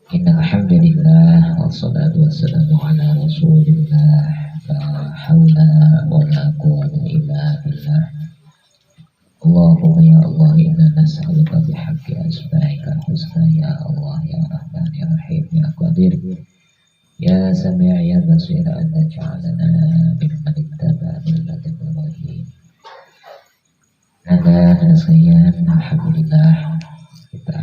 Innal hamdalillah wassalatu wassalamu ala Rasulillah. La haula wala quwwata illa billah. Allahumma ya Allah inna nas'aluka bihaqqi asma'ika husna ya Allah ya Rahman ya Rahim ya Qadir ya Sami' ya Basir an taj'alana mimman ittaba'a millata Ibrahim. Ada sekalian, alhamdulillah kita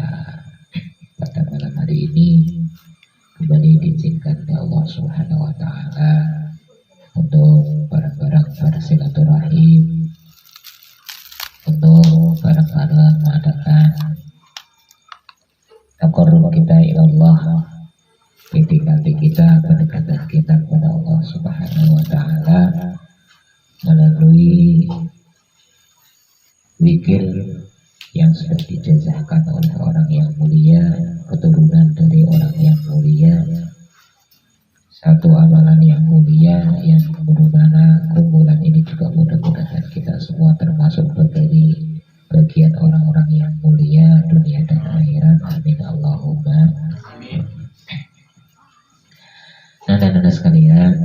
pada malam hari ini kembali diizinkan oleh Allah Subhanahu wa taala untuk bareng-bareng bersilaturahim, untuk bareng-bareng mengadakan taqarrub kita ila Allah, nanti kita pendekatan kita kepada Allah Subhanahu wa taala melalui zikir yang sudah dijazahkan oleh orang yang mulia, keturunan dari orang yang mulia, satu amalan yang mulia yang bermana kumpulan ini juga mudah-mudahan kita semua termasuk dari bagian orang-orang yang mulia dunia dan akhirat. Amin Allahumma. Nanda-nanda sekalian,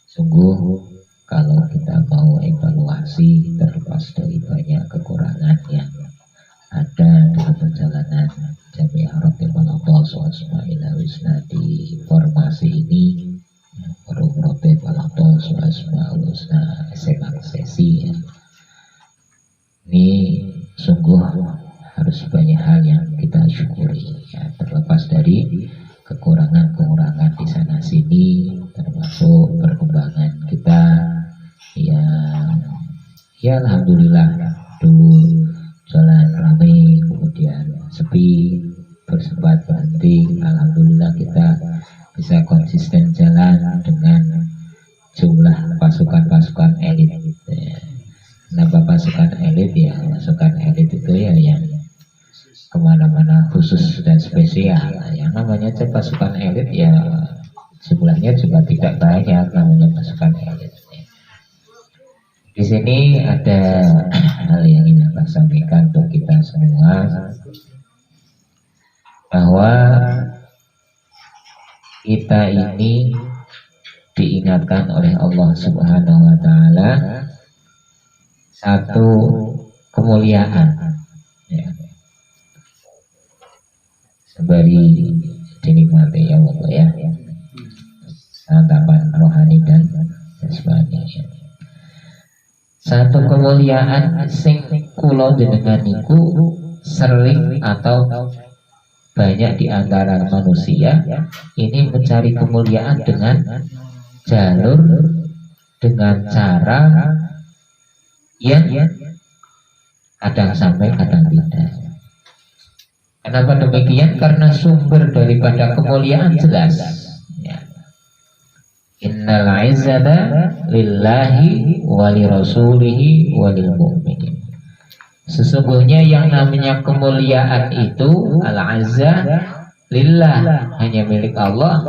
sungguh kalau kita mau evaluasi terlepas dari banyak kekurangan yang ada dalam perjalanan Jamiah Ratibul Asma'il Husna di formasi ini, Ratibul Asma'il Husna SMA sesi ya. Ini sungguh harus banyak hal yang kita syukuri ya, terlepas dari kekurangan-kekurangan di sana sini, termasuk perkembangan kita ya alhamdulillah dulu jalan ramai kemudian sepi, bersempat berhenti. Alhamdulillah kita bisa konsisten jalan dengan jumlah pasukan-pasukan elit. Kenapa pasukan elit ya? Pasukan elit itu ya yang kemana-mana khusus dan spesial. Yang namanya pasukan elit ya jumlahnya juga tidak banyak, namanya pasukan elit. Di sini ada hal yang ingin saya sampaikan untuk kita semua, bahwa kita ini diingatkan oleh Allah Subhanahu wa taala satu kemuliaan ya, sembari dinikmati ya Allah ya, santapan rohani dan jasmani ya. Satu kemuliaan sing kula jenengan niku sering atau banyak di antara manusia ini mencari kemuliaan dengan jalur, dengan cara yang kadang sampai kadang tidak. Kenapa demikian? Karena sumber daripada kemuliaan jelas ya. Innal izzata lillahi wa li rasulihi wa lil mu'minin. Sesungguhnya yang namanya kemuliaan itu al-azza lillah, hanya milik Allah,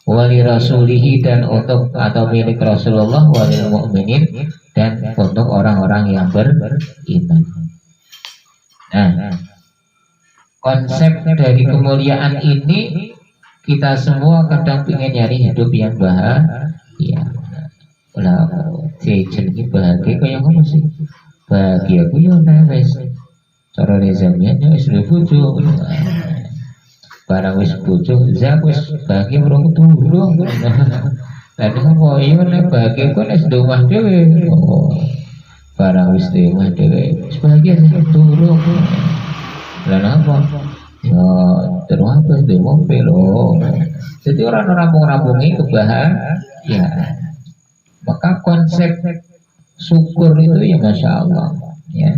wa li rasulihi dan untuk atau milik Rasulullah, wa lil mu'minin dan untuk orang-orang yang beriman. Nah, konsep dari kemuliaan ini kita semua kadang ingin nyari hidup yang bahagia. Lah, jenenge bahagia kaya ngono sih. Bahagia ku yo wis cara rezamnya wis bojo. Barang wis bojo, zak wis bahagia urung durung. Lah kok yo nek bahagia ku wis domah dhewe. Oh. Barang wis domah dhewe, wis bahagia durung. Lah napa? Ya terus apa itu mobil loh. Jadi orang-orang rampung-rampungi kebahagiaan. Maka konsep syukur itu ya masya Allah ya.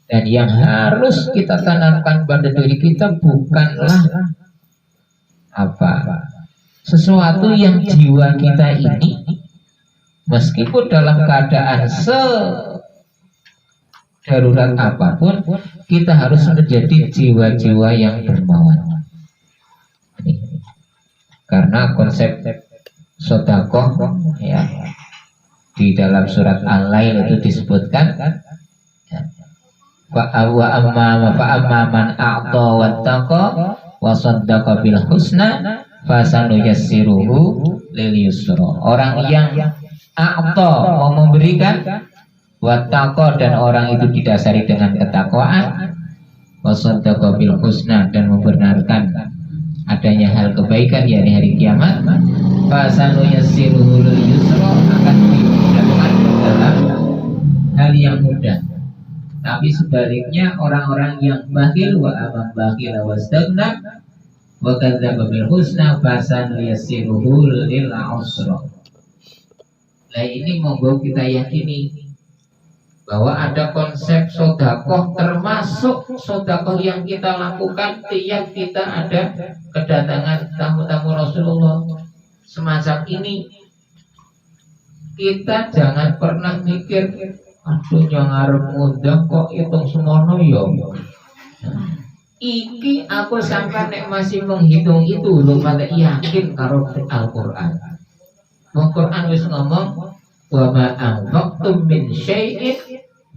Dan yang harus kita tanamkan pada diri kita bukanlah apa sesuatu yang jiwa kita ini meskipun dalam keadaan darurat apapun, kita harus menjadi jiwa-jiwa yang dermawan. Karena konsep sedekah ya di dalam surat Al-Lail itu disebutkan ya, amma man a'ta wattaqa wa saddaqa bil husna fasanuyassiruhu lil yusra. Orang yang a'ta mau memberikan, wattaqa dan orang itu didasari dengan ketakwaan, wa saddaqa bil husna dan membenarkan adanya hal kebaikan yakni hari kiamat, fasanuyassiruhu lil yusra akan dimudahkan dalam hal yang mudah. Tapi sebaliknya orang-orang yang bakhil wa amam bakhil wastagna wa kadzdzaba bil husna fasanuyassiruhu lil usra. Nah ini monggo kita yakini bahwa ada konsep sodakoh, termasuk sodakoh yang kita lakukan tiap kita ada kedatangan tamu-tamu Rasulullah semacam ini. Kita jangan pernah mikir, aduh yang ngarep ngundang kok hitung semono ya. Iki aku sampai nek masih menghitung itu belum pada yakin karo Al-Quran. Al-Quran wis ngomong wa ma anfaqtum min syai'in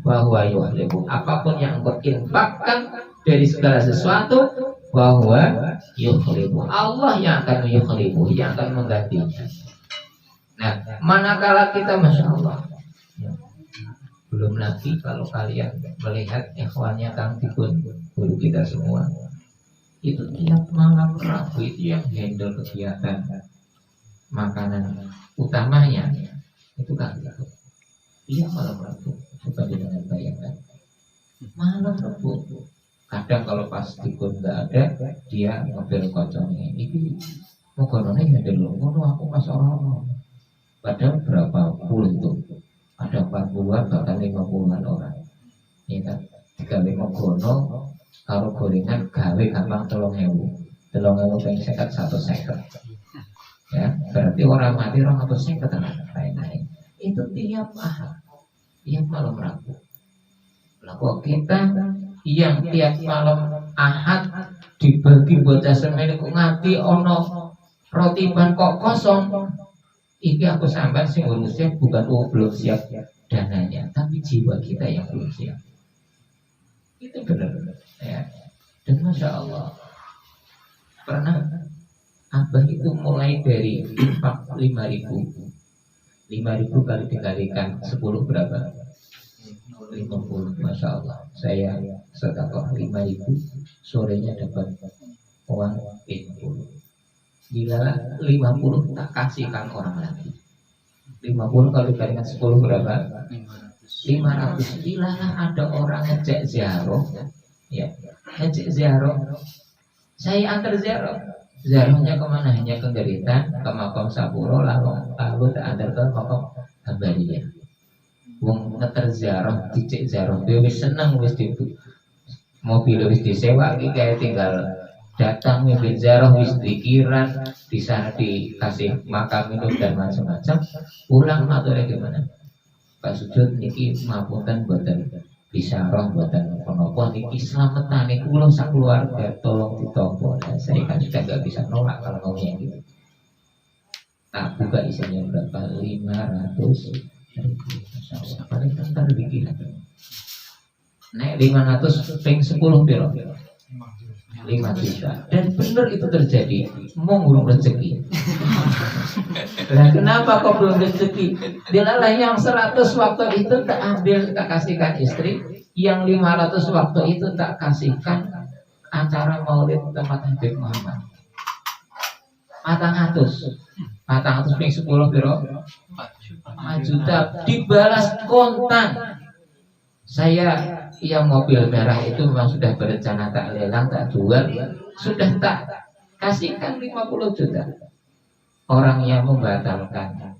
wa huwa yukhlifu. Apapun yang engkau infakkan dari segala sesuatu wa huwa yukhlifu. Allah yang akan yukhlifu, yang akan menggantinya. Nah, manakala kita Masya Allah, belum lagi kalau kalian melihat ikhwannya Kang Tikun, guru kita semua, itu tiap malam Rabu itu yang handle kegiatan makanan utamanya itu Kang Tikun. Iya malam Rabu, coba dengan bayangkan malam Rabu. Kadang kalau pas Tikun nggak ada, dia ngambil kocongnya. Ini mau koronnya handle ngono aku mas orang. Padahal berapa puluh itu, ada 40-an bahkan 50-an orang. Ini kan 35 gono kalau gorengan gawe gampang 3.000 pengen sekat 150. Ya, berarti orang mati 250 naik. Itu tiap ahad, tiap malam Rabu. Lah kok kita yang tiap malam ahad dibagi bocah semen kok ngati ono roti ban kok kosong. Ini aku sampai sih urusnya bukan belum siap dananya, tapi jiwa kita yang belum siap. Itu benar, ya. Dan Masya Allah, pernah Abah itu mulai dari 5.000 kali dikalikan 10 berapa? 50, Masya Allah. Saya sedekah 5.000, sorenya dapat uang 50. Bila 50 tak kasihkan orang lagi. 50 kalau dikalikan 10 berapa? 500. Bila ada orang ngecek ziarah, ya, ngecek ziarah, saya antar ziarah. Ziarahnya kemana? Hanya ke Geritan, ke makam Sapuro, lalu tak antar ke makam Hambariyah. Wong ngeter ziarah, dicek ziarah, dia wis senang, wis di mobil wis disewa, kayak tinggal datang mimpin ziarah wis dikiran di sana dikasih makan minum dan macam-macam. Pulang maturnya gimana? Pak Sujud niki mapunten buatan bisa roh buatan penopo niki selamatan kula sak keluarga tolong ditompo. Nah, saya kan sudah nggak bisa nolak kalau ngomongnya gitu. Tak buka isinya berapa? 500 paling bentar bikin. Nek 500 ping 10 piro? 5 juta. Dan benar itu terjadi. Mau ngurung rezeki. Nah, kenapa kok belum rezeki? Dilalah yang 100 waktu itu tak ambil, tak kasihkan istri. Yang 500 waktu itu tak kasihkan acara maulid tempat Habib Muhammad. 400 ping 10 biro 4 juta dibalas kontan. Saya yang mobil merah itu memang sudah berencana tak lelang, tak jual, sudah tak kasihkan 50 juta. Orangnya membatalkan.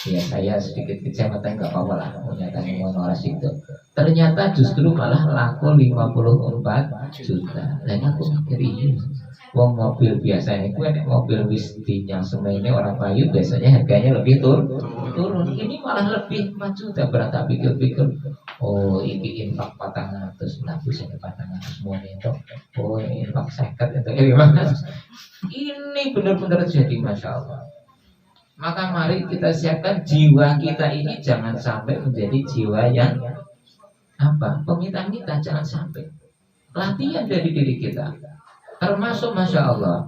Ya saya sedikit kecewa, tapi nggak apa-apa lah, menyatakan menolak itu. Ternyata justru malah laku 54 juta. Dan aku mikir ini, wong mobil biasanya, gue nek mobil wis yang ini orang Bayu biasanya harganya lebih turun. Ini malah lebih 4 juta. Berarti pikir-pikir, oh ini infak 400, nah bisa 400 semua itu. Oh infak 50 itu gimana? Ini benar-benar jadi Masya Allah. Maka mari kita siapkan jiwa kita ini jangan sampai menjadi jiwa yang apa? Peminta-minta, jangan sampai. Latihan dari diri kita. Termasuk Masya Allah,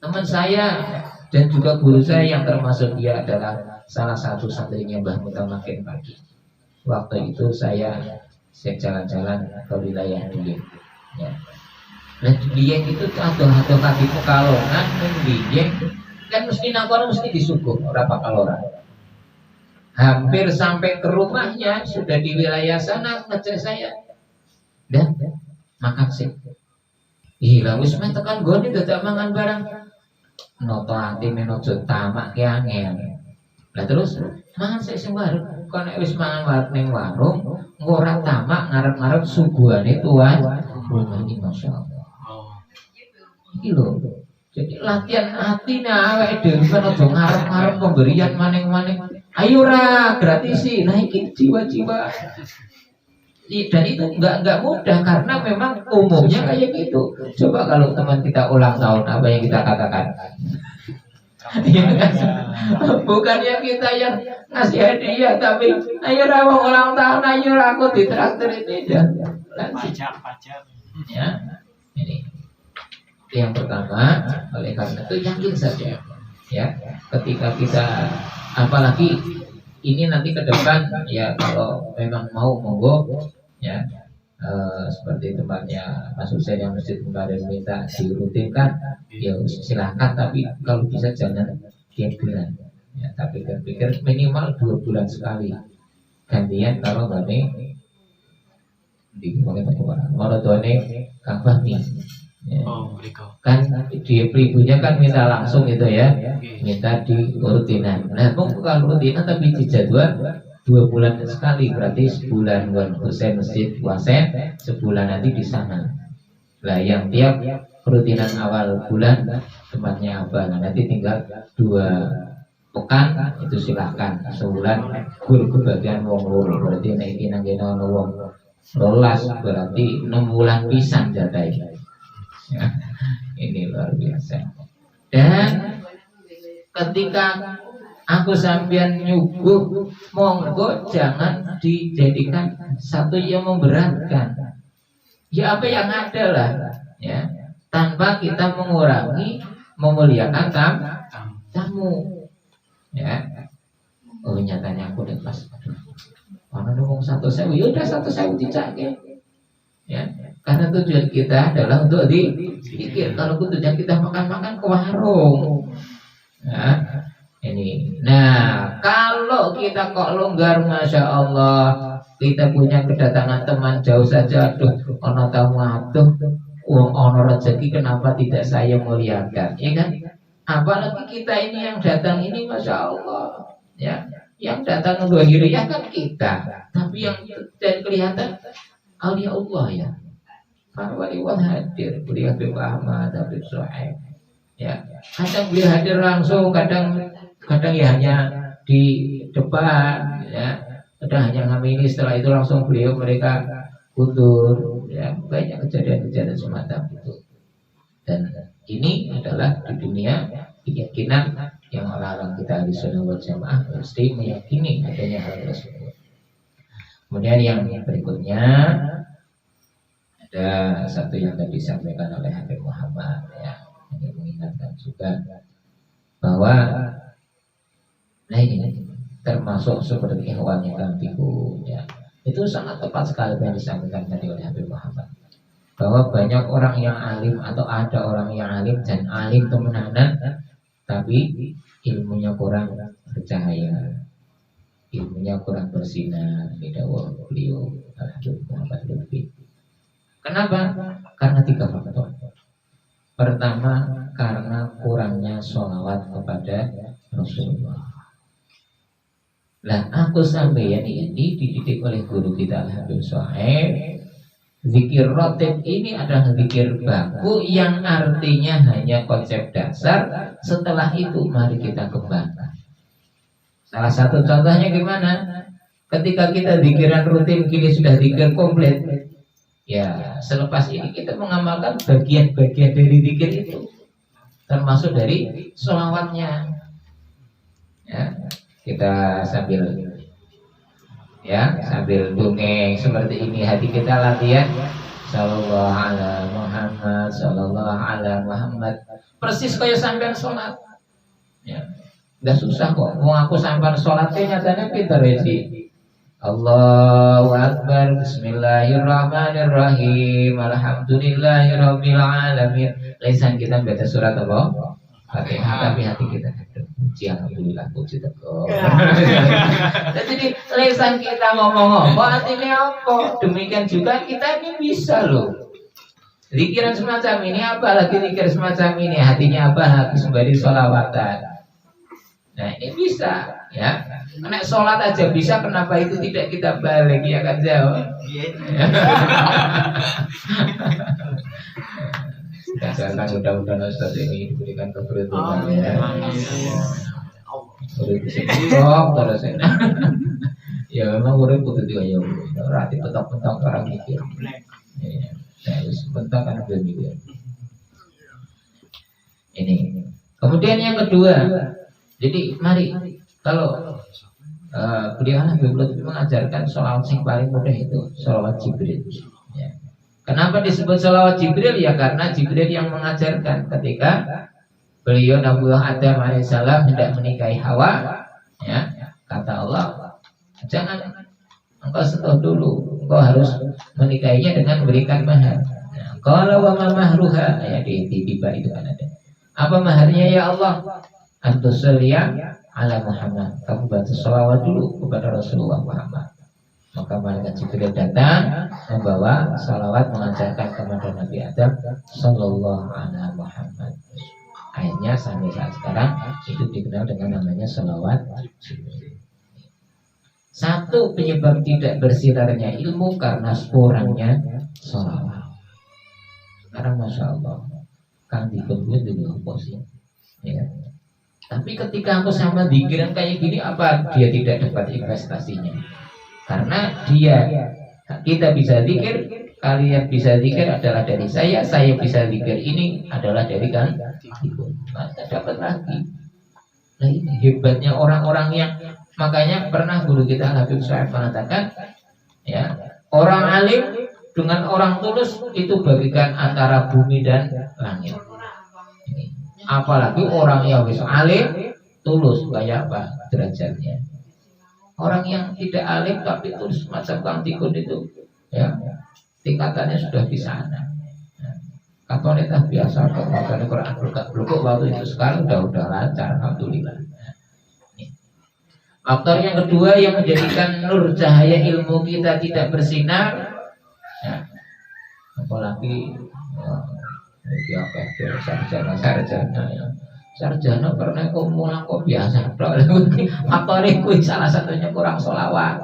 teman saya dan juga guru saya yang termasuk dia adalah salah satu santrinya Mbah Mutamakin pagi. Waktu itu saya jalan-jalan ke wilayah Dieng. Ya. Nah Dieng itu atau kaki Pekalongan, Dieng kan mesti nakono mesti disuguh ora Pekalongan. Hampir sampai ke rumahnya sudah di wilayah sana ngecek saya. Dan makan sih. Gila wis meh tekan gone dadak mangan barang. Noto ati menojo tamak ki angel. Lah terus mangan sik sing warung. Kok nek wis mangan ning warung ora tamak ngarep-ngarep suguhane tuan. Ini Masya Allah. Iki lho. Jadi latihan hati awake dhewe kan aja ngarep-ngarep pemberian maning-maning. Ayo ra gratisi. Nah iki jiwa-jiwa. Dan itu nggak mudah karena memang umumnya kayak gitu. Coba kalau teman kita ulang tahun, apa yang kita katakan? Bukannya kita yang ngasih hadiah, tapi ayo rawang ulang tahun, ayo aku ditraktir ini dan pajak. Ya, ini yang pertama. Oleh karena itu yakin saja, ya. Ketika kita, apalagi ini nanti ke depan ya kalau memang mau monggo ya seperti tempatnya Mas Husain yang masjid kemarin minta dirutinkan ya silahkan, tapi kalau bisa jangan tiap bulan ya, tapi pikir minimal 2 bulan sekali gantian kalau bane di mana tuane Kang Fahmi ya. Kan di pribunnya kan minta langsung gitu ya, minta di rutinan. Nah, kalau rutinan tapi di jadwal 2 bulan sekali, berarti sebulan 1% masjid wasen, sebulan nanti di sana. Lah yang tiap rutinan awal bulan tempatnya apa? Nah, nanti tinggal 2 pekan itu silahkan, sebulan guru kebagian wong loro, berarti nek iki nang kene ana wong 12 berarti 6 bulan pisan jatah. Ya, ini luar biasa. Dan ketika aku sampean nyuguh, monggo jangan dijadikan satu yang memberatkan. Ya apa yang ada lah, ya, tanpa kita mengurangi memuliakan tamu. Ya, oh nyatanya aku udah pas. Mana ngomong 1.000, ya udah 1.000 dicake. Ya, karena tujuan kita adalah untuk dipikir. Kalau tujuan kita makan-makan ke warung, nah, ini. Nah, kalau kita kok longgar, Masya Allah, kita punya kedatangan teman jauh saja, aduh, ono tamu aduh, ono rezeki, kenapa tidak saya muliakan, ya kan? Apalagi kita ini yang datang ini, Masya Allah, ya, yang datang zahiriyah kan kita, tapi yang tidak kelihatan aulia Allah ya. Para waliwan hadir, beliau Habib Ahmad, Habib Sohaib. Ya, kadang beliau hadir langsung, kadang ya hanya di depan, ya, kadang hanya ngamini, setelah itu langsung mereka kundur, ya, banyak kejadian-kejadian semacam itu. Dan ini adalah di dunia keyakinan yang orang-orang kita di Sunnah wal Jamaah mesti meyakini adanya hal tersebut. Kemudian yang berikutnya ada satu yang tadi disampaikan oleh Habib Muhammad, ya, yang mengingatkan juga bahwa nah ini termasuk seperti ikhwan yang kantiku, ya, itu sangat tepat sekali yang disampaikan tadi oleh Habib Muhammad, bahwa banyak orang yang alim atau ada orang yang alim dan alim temenanan tapi ilmunya kurang bercahaya, ilmunya kurang bersinar. Beda beliau Habib Muhammad Lutfi. Kenapa? Karena 3 faktor. Pertama, karena kurangnya sholawat kepada Rasulullah. Nah, aku sampeyan ini dididik oleh guru kita Habib Sohaib. Zikir rotib ini adalah zikir baku yang artinya hanya konsep dasar. Setelah itu mari kita kembangkan. Salah satu contohnya gimana? Ketika kita zikiran rutin kini sudah zikir komplit, ya selepas ini kita mengamalkan bagian-bagian dari zikir itu, termasuk dari sholawatnya. Ya, kita sambil ya, sambil dongeng seperti ini hati kita latihan. Sallallahu ala Muhammad, sallallahu ala Muhammad. Persis kayak sampean sholat. Ya, nggak susah kok. Mau aku sampean sholatnya nyatanya pinter ya sih. Allahu Akbar, Bismillahirrahmanirrahim, Alhamdulillahirabbil alamin. Lisan kita baca surat apa? Fatihah, tapi hati kita puji, alhamdulillah, puji teko. Jadi lisan kita ngomong-ngomong, hatinya apa? Demikian juga kita ini bisa loh. Zikiran semacam ini, apalagi zikir semacam ini, hatinya apa? Hati sembari sholawatan. Nah ini bisa, ya. Nek sholat aja bisa, kenapa itu tidak kita balik, ya kan jawab? Sekarang mudah-mudahan Ustaz ini diberikan keberuntungan ya. Urip sing terus ya memang urip kudu diayo. Ora dipetok-petok orang mikir. Ya, wis pentok kan belum mikir. Ini. Kemudian yang kedua, jadi mari kalau beliau Habib Lutfi mengajarkan sholawat yang paling mudah itu sholawat Jibril. Ya. Kenapa disebut sholawat Jibril? Ya karena Jibril yang mengajarkan ketika beliau Nabi Adam alaihissalam hendak menikahi Hawa. Ya, kata Allah, jangan engkau sentuh dulu, engkau harus menikahinya dengan memberikan mahar. Kalau wa mahruha, ya di tiba itu kan ada. Apa maharnya ya Allah? Antusalliya ala Muhammad, kamu baca sholawat dulu kepada Rasulullah Muhammad. Maka malaikat Jibril datang membawa sholawat mengajarkan kepada Nabi Adam sallallahu ala Muhammad. Akhirnya sampai saat sekarang itu dikenal dengan namanya sholawat Jibril. Satu penyebab tidak bersinarnya ilmu karena kurangnya sholawat. Sekarang masya Allah, kan dikebut di oposisi. Ya. Tapi ketika aku sama dikiran kayak gini, apa dia tidak dapat investasinya? Karena kita bisa zikir, kalian bisa zikir adalah dari saya bisa zikir ini adalah dari kalian. Maka dapat lagi. Nah ini hebatnya orang-orang yang, makanya pernah guru kita Habib Syekh mengatakan, ya orang alim dengan orang tulus itu bagikan antara bumi dan langit. Apalagi orang yang wis alim tulus kayak apa derajatnya. Orang yang tidak alim tapi tulus macam Kang Tikun itu, ya tingkatannya sudah di sana. Katolik biasa, katolik Quran berkok waktu itu, sekarang udah lancar, alhamdulillah. Faktor yang kedua yang menjadikan nur cahaya ilmu kita tidak bersinar, ya, apalagi sarjana pernah kok mulang kok biasa faktornya salah satunya kurang sholawat.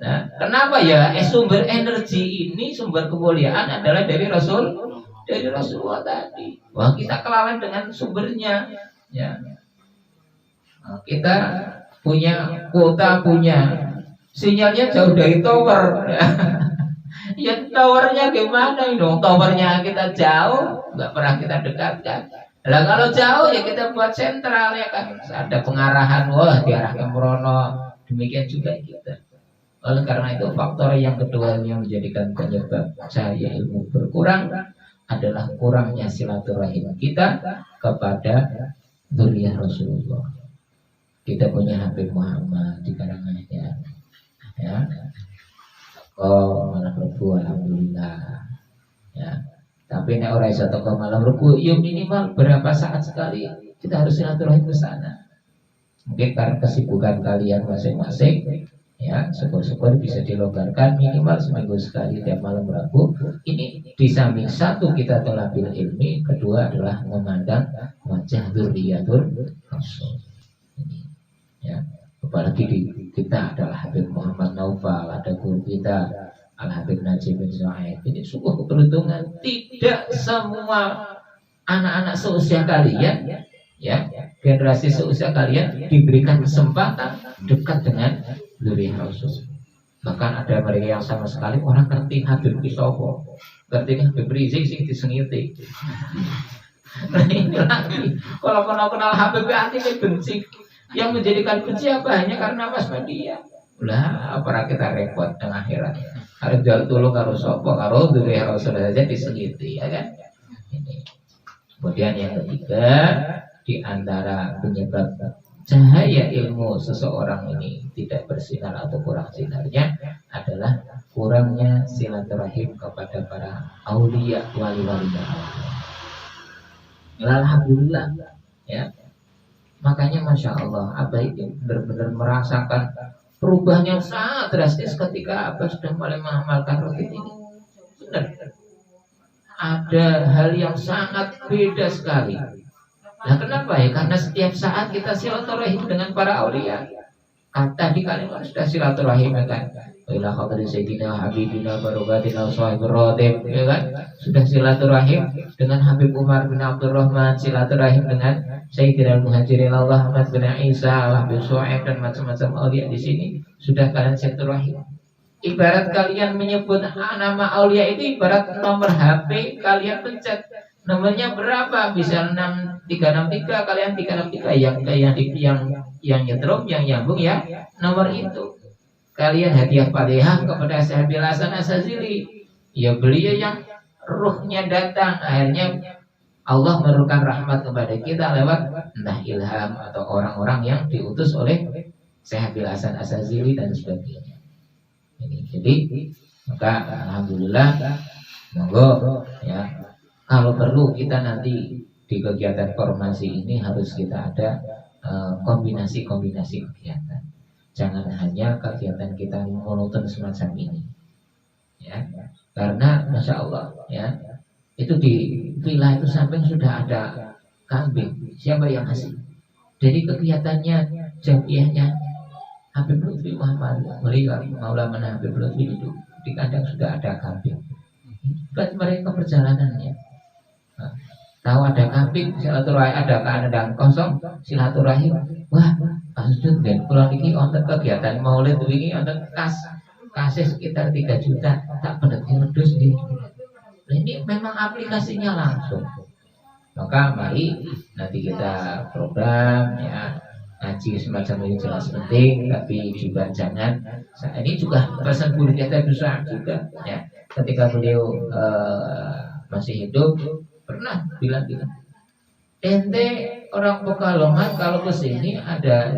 Nah, kenapa ya? Sumber energi ini, sumber kemuliaan adalah dari Rasulullah tadi. Wah, kita kelalen dengan sumbernya, ya. Nah, kita punya kuota, punya sinyalnya jauh dari tower. Ya towernya gimana ini? Towernya kita jauh, nggak pernah kita dekatkan. Nah kalau jauh ya kita buat sentral, ya kan. Ada pengarahan, wah diarahkan merono. Demikian juga kita. Oleh karena itu faktor yang kedua yang menjadikan penyebab cahaya ilmu berkurang adalah kurangnya silaturahim kita kepada dzurriyyah Rasulullah. Kita punya Habib Muhammad di Karanganyar, ya. Oh malam Rebu alhamdulillah, ya. Tapi nek ora iso teko malam Rebu, ya minimal berapa saat sekali kita harus silaturahim ke sana. Mungkin karena kesibukan kalian masing-masing, ya syukur-syukur bisa dilonggarkan minimal seminggu sekali tiap malam Rabu. Ini di samping satu kita tolabil ilmi, kedua adalah memandang wajah dzurriyyatur Rasul. Ya, apalagi kita adalah Habib Muhammad Naufal, ada guru kita Al Habib Najib bin Zaid. Ini sungguh keberuntungan. Tidak semua anak-anak seusia kalian, ya generasi seusia kalian diberikan kesempatan dekat dengan dzurriyyah Rasul. Bahkan ada mereka yang sama sekali orang ngerti Habib Kisopo, ngerti Habib Rizik sing disengiti. Nah ini lagi, kalau kenal Habib anti benci. Yang menjadikan benci apa? Hanya karena Mas media. Lah apa kita repot nang akhirat. Harus jual tulung karo sapa karo duwe Rasul saja diseliti ya kan. Ini. Kemudian yang ketiga di antara penyebab cahaya ilmu seseorang ini tidak bersinar atau kurang sinarnya adalah kurangnya silaturahim kepada para aulia wali-wali Allah. Alhamdulillah ya. Makanya Masya Allah Abah itu benar-benar merasakan perubahan yang sangat drastis ketika Abah sudah mulai mengamalkan rutin ini. Benar. Ada hal yang sangat beda sekali. Nah kenapa ya? Karena setiap saat kita silaturahim dengan para aulia. Tadi kalian sudah silaturahim ya kan? Ila khadri sayyidina habibina barokatina sahibur radib ya kan? Sudah silaturahim dengan Habib Umar bin Abdurrahman, silaturahim dengan Sayyidina Muhajirin Allah Ahmad bin Isa, Habib Su'aib dan macam-macam aulia di sini sudah kalian silaturahim. Ibarat kalian menyebut nama aulia itu ibarat nomor HP kalian pencet nomornya berapa, bisa 6363 kalian 363 yang nyetrum yang nyambung ya nomor itu. Kalian hadiah Fatihah kepada Syekh Hasan Asazili, ya beliau yang ruhnya datang, akhirnya Allah menurunkan rahmat kepada kita lewat entah ilham atau orang-orang yang diutus oleh Syekh Hasan Asazili dan sebagainya. Ini jadi maka alhamdulillah monggo ya, kalau perlu kita nanti di kegiatan formasi ini harus kita ada kombinasi kegiatan. Jangan hanya kegiatan kita monoton semacam ini, ya. Karena Masya Allah, ya, itu di villa itu samping sudah ada kambing. Siapa yang ngasih? Jadi kegiatannya, jamiahnya Habib Lutfi Muhammad melihat Maulana Habib Lutfi itu di kandang sudah ada kambing. Buat mereka perjalanannya. Nah, tahu ada kambing, silaturahim, ada kandang kosong, silaturahim. Wah, maksudnya dan pulang ini untuk kegiatan maulid ini untuk kasih sekitar 3 juta tak pada diredus nih. Ini memang aplikasinya langsung. Maka mari nanti kita program ya, ngaji semacam ini jelas penting, tapi juga jangan. Ini juga pesan guru kita besar juga ya. Ketika beliau masih hidup pernah bilang ente orang Pekalongan kalau kesini ada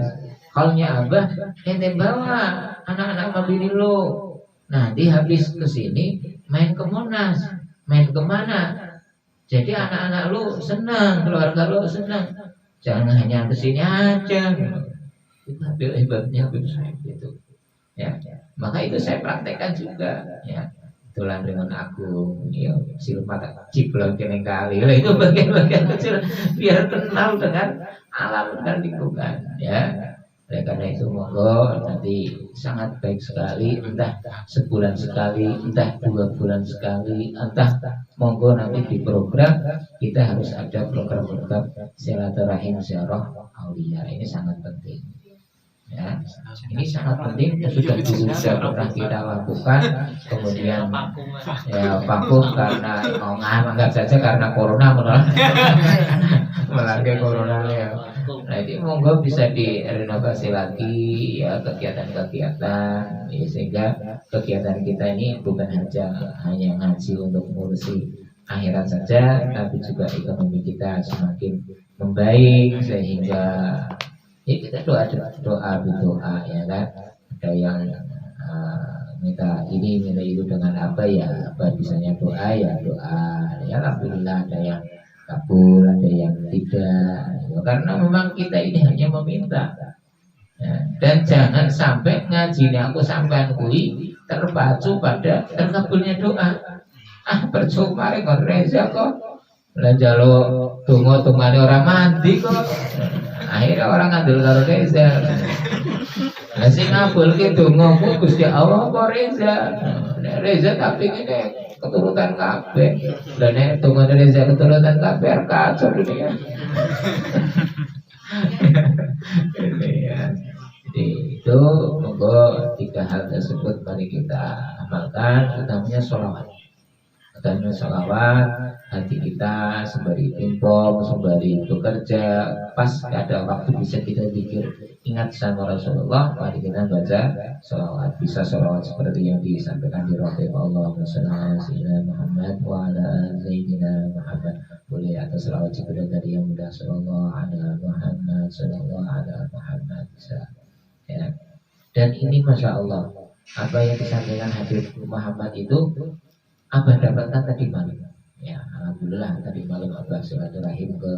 halnya Abah, ente bawa anak-anak mabini lo. Nanti habis kesini main ke Monas, main kemana? Jadi anak-anak lu senang, keluarga lu senang. Jangan hanya kesini aja. Itu hebatnya Habib Su'aib gitu. Ya, maka itu saya praktekkan juga. Ya, tulan dengan aku, ya, silmat ciplok kene kali. Itu bagian-bagian kecil biar kenal dengan alam dan lingkungan. Ya, oleh karena itu monggo nanti sangat baik sekali, entah sebulan sekali, entah 2 bulan sekali, entah monggo nanti di program kita harus ada program-program silaturahim ziarah aulia. Ini sangat penting. Ya, ini sangat penting, sudah dulu sudah pernah kita lakukan, kemudian ya vakum karena mau nganggap saja karena corona melanggar corona ya. Nah ini monggo bisa direnovasi lagi ya kegiatan-kegiatan ya, sehingga kegiatan kita ini bukan hanya ngaji untuk mengurusi akhirat saja, tapi juga ekonomi kita semakin membaik sehingga ya kita doa ya kan. Ada yang minta ini minta itu dengan apa ya, apa bisanya doa ya alhamdulillah ada yang kabul, ada yang tidak ya, karena memang kita ini hanya meminta ya. Dan jangan sampai ngajinya aku sampean kui terpacu pada terkabulnya doa. Percuma rekor Reza kok lanjalo tunggu-tunggu orang mandi kok. Akhirnya orang ngandel karo Reza. Lah sing ngabulke dongaku Gusti Allah apa Reza? Reza tapi ini keturutan kabeh. Lah nek donga Reza keturutan kabeh kacau dunia. Ini ya. Jadi itu monggo 3 hal tersebut mari kita amalkan, utamanya sholawat. dan sholawat, hati kita sembari pingpong, sembari bekerja, pas ada waktu bisa kita pikir ingat sama Rasulullah, mari kita baca sholawat. Bisa sholawat seperti yang disampaikan di Rasul Allah Sayyidina Muhammad wa ala Sayyidina Muhammad. Boleh atas sholawat juga dari yang mudah Sallallahu ala Muhammad, Sallallahu ala Muhammad, bisa ya. Dan ini Masya Allah, apa yang disampaikan Habib Muhammad itu Abah dapatkan tadi malam ya, alhamdulillah tadi malam Abah silaturahim ke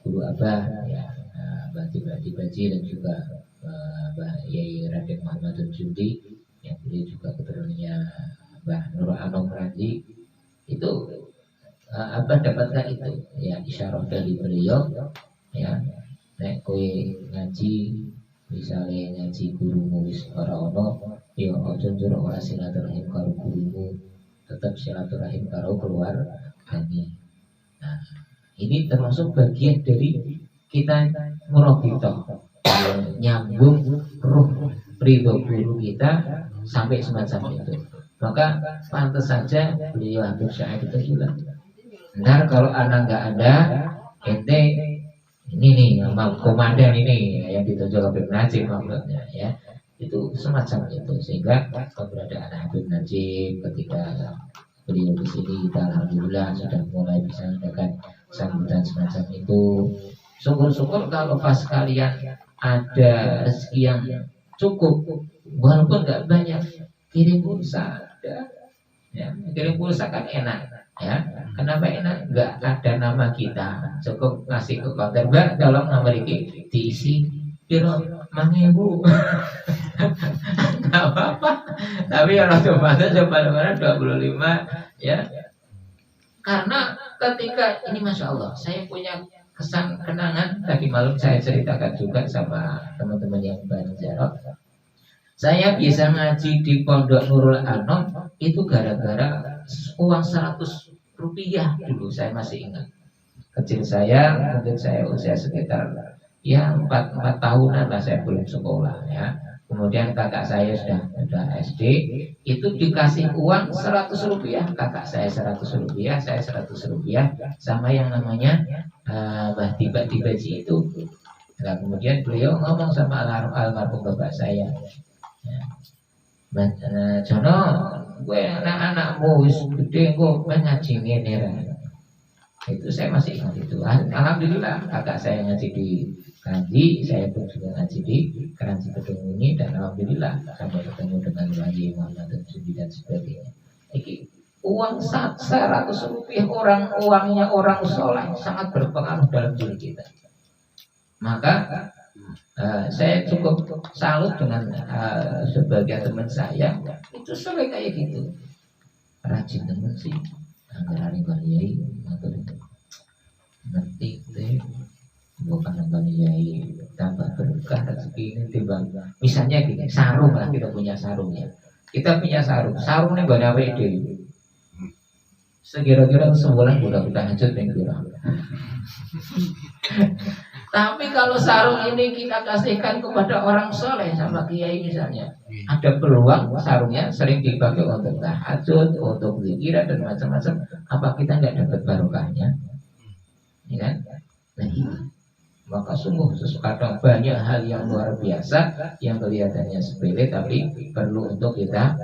guru Abah ya, Abah Baji dan juga Abah Yai Raden Muhammad Judi yang beliau juga keturunannya Abah Nur Anom Ranji. Itu Abah dapatkan itu ya, isyarah dari beliau ya, nek kowe ngaji misalnya ngaji gurumu wis ora ono ya aja njur ora silaturahim karo gurumu, tetap silaturahim karo keluar kami. Nah, ini termasuk bagian dari kita murabitoh, nyambung ruh ridho guru kita sampai semacam itu. Maka pantas saja beliau Habib Syekh itu bilang, ntar kalau anak nggak ada, ente ini nih komandan ini yang ditunjuk Habib Najib maksudnya ya, itu semacam itu. Sehingga keberadaan Habib Najib ketika beliau di sini kita alhamdulillah sudah mulai bisa mengadakan sambutan semacam itu. Syukur-syukur kalau pas kalian ada rezeki yang cukup, walaupun nggak banyak, kirim pulsa ada ya, kirim pulsa kan enak ya. Kenapa enak? Nggak ada nama kita, cukup ngasih ke konter, Mbak tolong nomor ini diisi piro 5.000 nggak apa-apa, tapi kalau coba lebaran 25 ya. Karena ketika ini Masya Allah, saya punya kesan kenangan tadi malam saya ceritakan juga sama teman-teman yang Banjarok. Saya bisa ngaji di Pondok Nurul Anom itu gara-gara uang 100 rupiah dulu, saya masih ingat. Kecil saya, mungkin saya usia sekitar ya 4 tahunan lah, saya belum sekolah ya. Kemudian kakak saya sudah SD, itu dikasih uang 100 rupiah, kakak saya 100 rupiah, saya 100 rupiah, sama yang namanya Mbah Baji itu. Nah, kemudian beliau ngomong sama almarhum bapak saya, ya, Jono, gue anak-anakmu wis gede kok ngaji ngene ra. Itu saya masih ingat itu. Alhamdulillah kakak saya ngaji di Keranji, saya pun juga ngaji di Keranji Kedung ini, dan alhamdulillah sampai ketemu dengan Wahyi Muhammad dan sebagainya. Iki uang 100 rupiah uangnya orang soleh sangat berpengaruh dalam diri kita. Maka saya cukup salut dengan sebagai teman saya itu sering kayak gitu, rajin teman sih, anggaran Yai ngerti deh, bukan nambah Yai tambah berkah rezeki ini timbang. Misalnya gini, sarung lah, kita punya sarung ya, kita punya sarungnya gak ada ide, sekira-kira sebulan udah kita hajut yang kira. Tapi kalau sarung ini kita kasihkan kepada orang soleh sama kiai misalnya, ada peluang sarungnya sering dipakai untuk tahajud, untuk zikir dan macam-macam. Apa kita nggak dapat barokahnya? Ya kan? Nah ini, maka sungguh kadang banyak hal yang luar biasa yang kelihatannya sepele tapi perlu untuk kita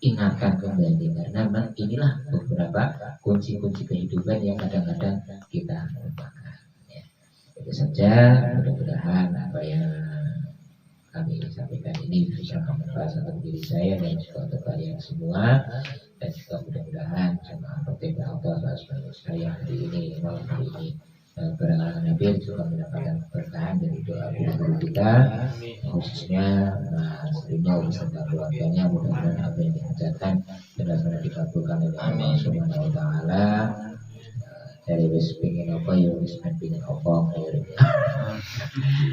ingatkan kembali, karena memang inilah beberapa kunci-kunci kehidupan yang kadang-kadang kita lupakan. Itu saja, mudah-mudahan apa yang kami sampaikan ini bisa bermanfaat untuk diri saya dan juga untuk kalian semua, dan juga mudah-mudahan sama pertibaan Allah saya hari ini, malam hari ini barang Nabi juga mendapatkan keberkahan dari doa guru kita, khususnya Mas Rino beserta keluarganya. Mudah-mudahan apa yang diajarkan benar-benar dikabulkan oleh Allah Subhanahu wa Ta'ala. Dari wis pingin apa ya wis pingin apa.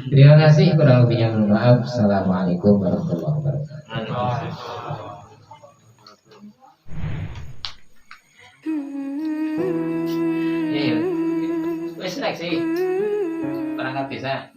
Terima kasih, kurang lebihnya mohon maaf. Assalamualaikum warahmatullahi wabarakatuh. Iya, wis seleksi perangkat desa.